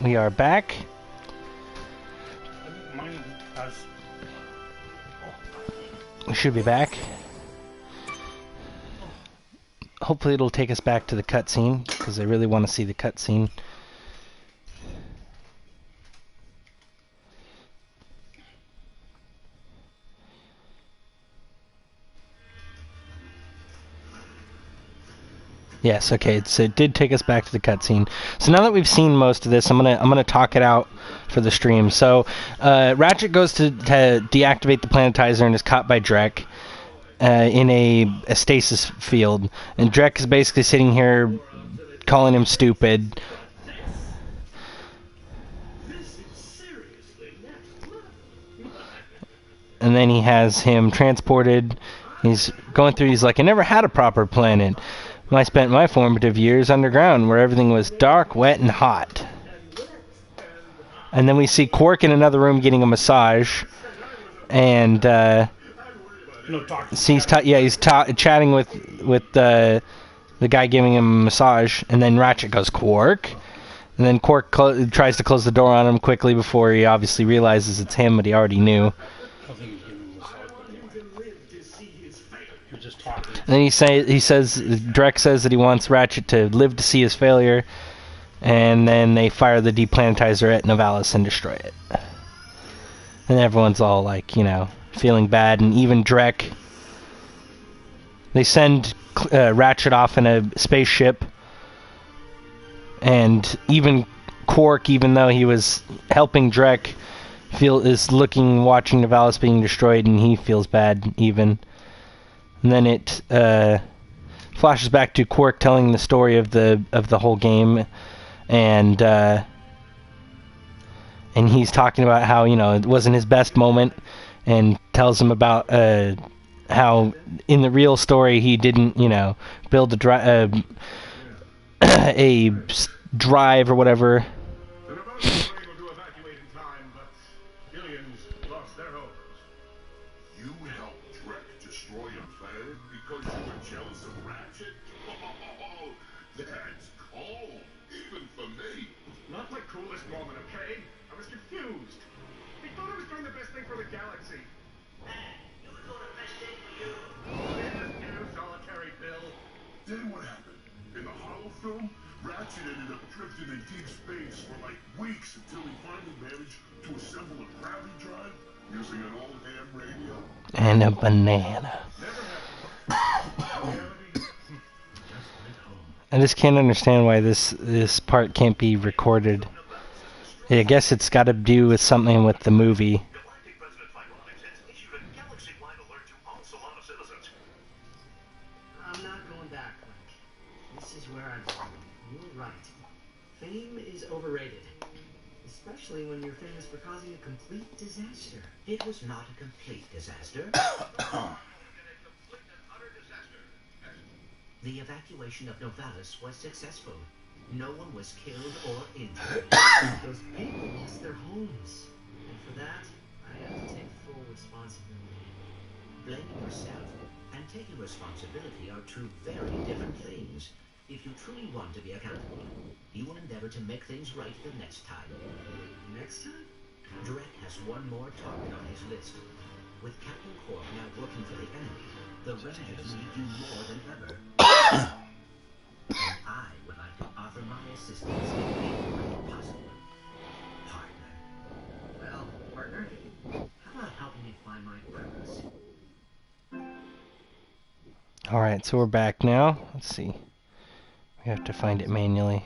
we are back. We should be back. Hopefully it'll take us back to the cutscene, because I really want to see the cutscene. Yes, okay, so it did take us back to the cutscene. So now that we've seen most of this, I'm gonna talk it out for the stream. So Ratchet goes to deactivate the planetizer and is caught by Drek in a stasis field, and Drek is basically sitting here calling him stupid. And then he has him transported. He's going through. He's like, I never had a proper planet. I spent my formative years underground, where everything was dark, wet, and hot. And then we see Quark in another room getting a massage, and he's chatting with the guy giving him a massage. And then Ratchet goes, Quark, and then Quark tries to close the door on him quickly before he obviously realizes it's him, but he already knew. And then Drek says that he wants Ratchet to live to see his failure, and then they fire the deplanetizer at Novalis and destroy it. And everyone's all like, feeling bad, and even Drek. They send Ratchet off in a spaceship, and even Quark, even though he was helping Drek, watching Novalis being destroyed, and he feels bad even. And then it flashes back to Quark telling the story of the whole game, and he's talking about how it wasn't his best moment, and tells him about how in the real story he didn't build a drive or whatever. Ratchet ended up drifting in deep space for like weeks until he finally managed to assemble a gravity drive using an old ham radio and a banana. I just can't understand why this part can't be recorded. I guess it's got to do with something with the movie. When you're famous for causing a complete disaster. It was not a complete disaster. The evacuation of Novalis was successful. No one was killed or injured. Those people lost their homes. And for that, I have to take full responsibility. Blaming yourself and taking responsibility are two very different things. If you truly want to be accountable, you will endeavor to make things right the next time. Next time? Drek has one more target on his list. With Captain Quark now working for the enemy, the Rangers need you more than ever. And I would like to offer my assistance in any way possible. Partner. Well, partner, how about helping me find my purpose? Alright, so we're back now. Let's see. We have to find it manually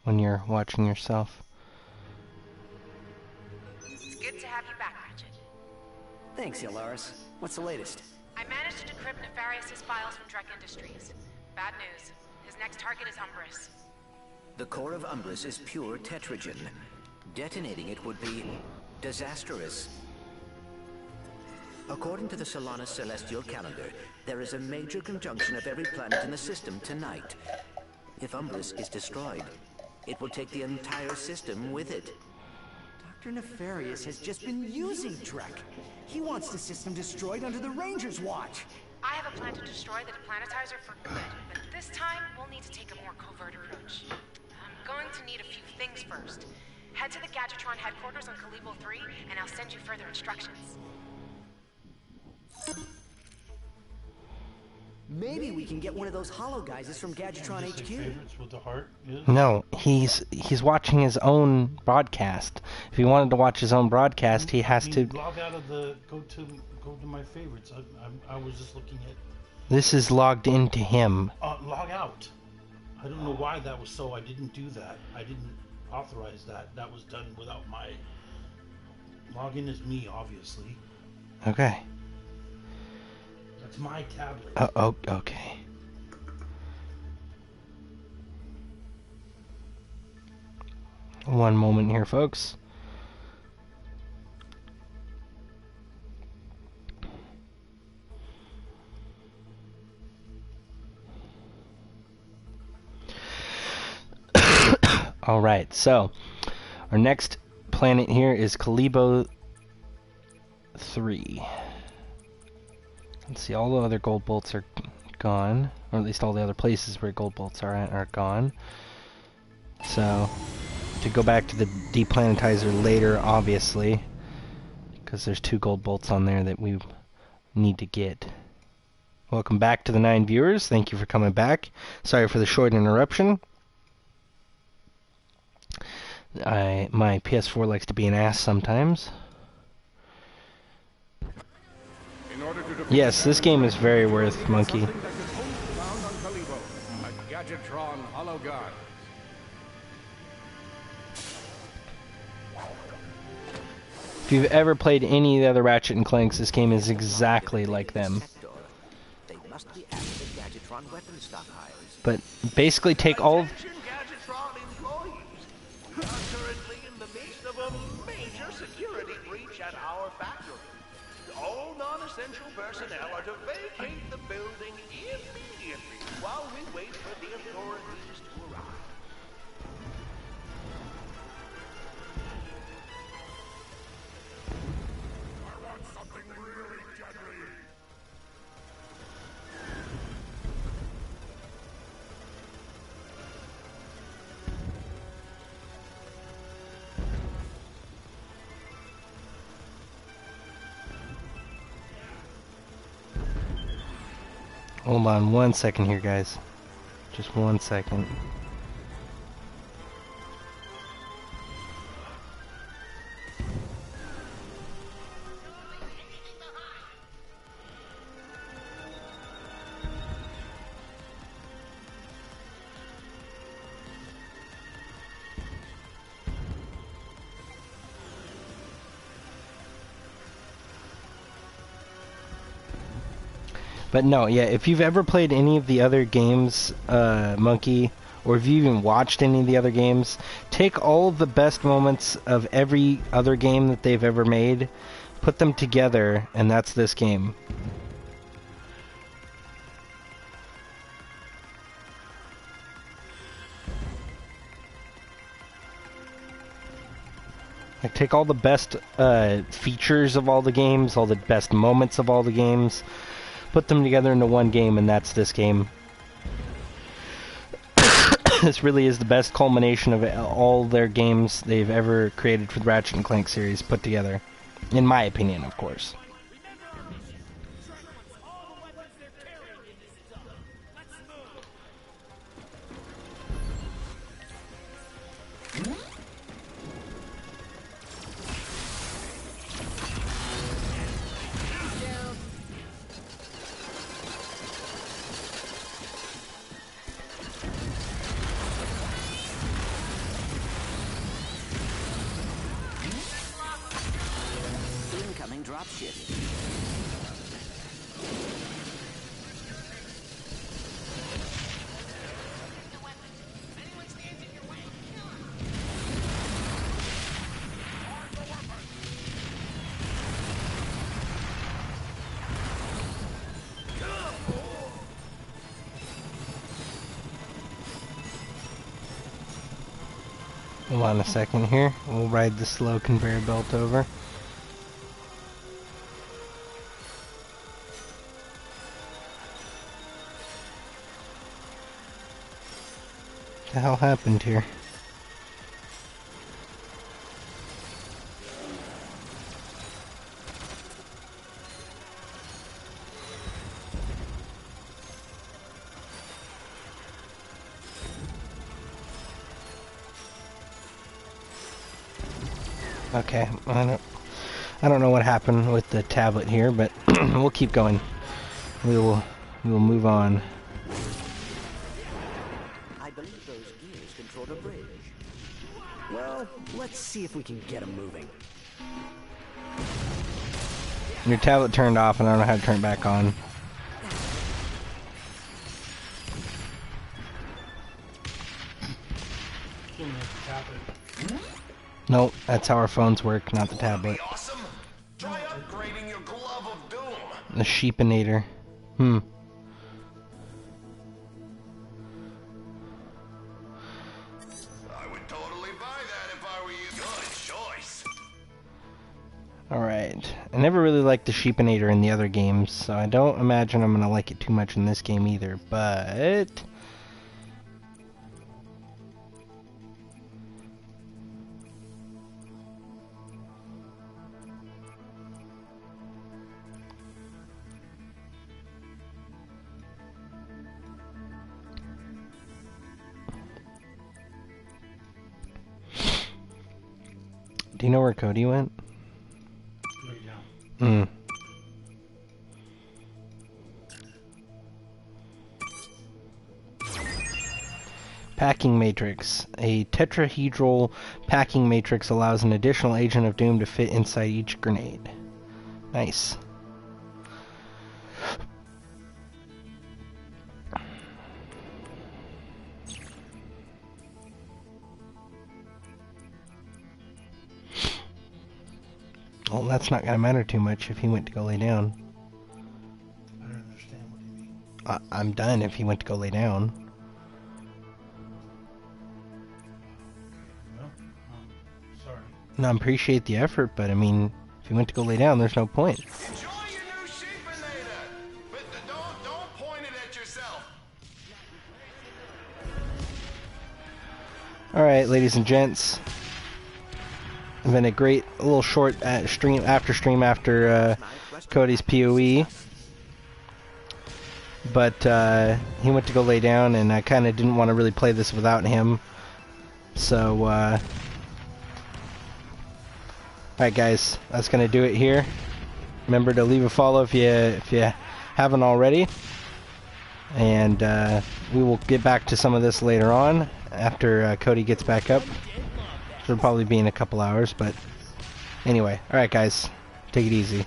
when you're watching yourself. It's good to have you back, Ratchet. Thanks, Yolaris. What's the latest? I managed to decrypt Nefarious' files from Drek Industries. Bad news. His next target is Umbris. The core of Umbris is pure tetragen. Detonating it would be disastrous. According to the Solanus celestial calendar, there is a major conjunction of every planet in the system tonight. If Umbris is destroyed, it will take the entire system with it. Dr. Nefarious has just been using Drek. He wants the system destroyed under the Rangers' watch. I have a plan to destroy the deplanetizer for good, but this time we'll need to take a more covert approach. I'm going to need a few things first. Head to the Gadgetron headquarters on Kalibo 3, and I'll send you further instructions. Maybe we can get one of those hollow guys from Gadgetron HQ. Favorites with the heart is? No, he's watching his own broadcast. If he wanted to watch his own broadcast, he has to. Log out of the go to my favorites. I was just looking at. This is logged into him. Log out. I don't know why that was so. I didn't do that. I didn't authorize that. That was done without my. Login is me, obviously. Okay. That's my tablet. Oh, okay. One moment here, folks. All right, so our next planet here is Kalibo 3. Let's see, all the other gold bolts are gone, or at least all the other places where gold bolts are at are gone. So, to go back to the deplanetizer later, obviously, because there's 2 gold bolts on there that we need to get. Welcome back to the 9 viewers. Thank you for coming back. Sorry for the short interruption. My PS4 likes to be an ass sometimes. Yes, this game is very worth Monkey. A Gadgetron hollow guy. If you've ever played any of the other Ratchet and Clanks, this game is exactly like them. They must be at the Gadgetron weapon stockpiles. But basically take all of... Gadgetron employees are currently in the midst of a major security breach at our factory. All non-essential personnel are to vacate the building immediately while we wait for the authorities to arrive. I want something really deadly. Hold on 1 second here, guys. Just 1 second. But no, yeah, if you've ever played any of the other games, Monkey, or if you even watched any of the other games, take all of the best moments of every other game that they've ever made, put them together, and that's this game. Like, take all the best features of all the games, all the best moments of all the games, put them together into one game, and that's this game. This really is the best culmination of all their games they've ever created for the Ratchet and Clank series put together. In my opinion, of course. Incoming dropship. Hold on a second here. We'll ride the slow conveyor belt over. What the hell happened here? Okay, I don't know what happened with the tablet here, but we'll keep going. We will move on. I believe those gears control the bridge. Well, let's see if we can get them moving. Your tablet turned off, and I don't know how to turn it back on. Nope, that's how our phones work, not the tablet. Awesome. Try upgrading your glove of doom. The sheepinator. I would totally buy that if I were you. Good choice. Alright. I never really liked the sheepinator in the other games, so I don't imagine I'm gonna like it too much in this game either, but... Do you know where Cody went? Packing matrix. A tetrahedral packing matrix allows an additional agent of doom to fit inside each grenade. Nice. Well, that's not going to matter too much if he went to go lay down. I don't understand what you mean. I'm done if he went to go lay down. Well, sorry. No, I appreciate the effort, but I mean, if he went to go lay down, there's no point. Enjoy your new sheepinator, but don't point it at yourself. Alright, ladies and gents. It's been a great little short stream after Cody's PoE. But he went to go lay down, and I kind of didn't want to really play this without him. So, alright guys, that's going to do it here. Remember to leave a follow if you haven't already. And we will get back to some of this later on after Cody gets back up. It'll probably be in a couple hours, but anyway. Alright guys, take it easy.